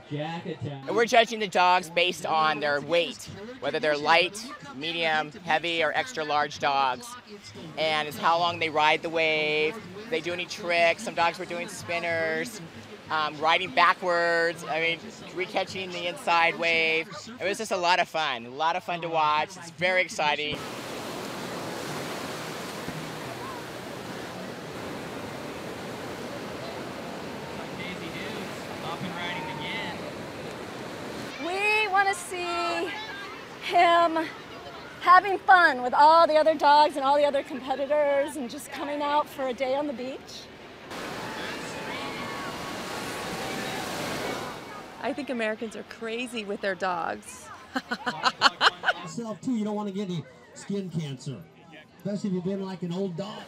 And we're judging the dogs based on their weight, whether they're light, medium, heavy, or extra large dogs. And it's how long they ride the wave. They do any tricks. Some dogs were doing spinners, riding backwards. I mean, recatching the inside wave. It was just a lot of fun to watch. It's very exciting. We want to see him having fun with all the other dogs and all the other competitors and just coming out for a day on the beach. I think Americans are crazy with their dogs. Yourself too, you don't want to get any skin cancer, especially if you've been like an old dog.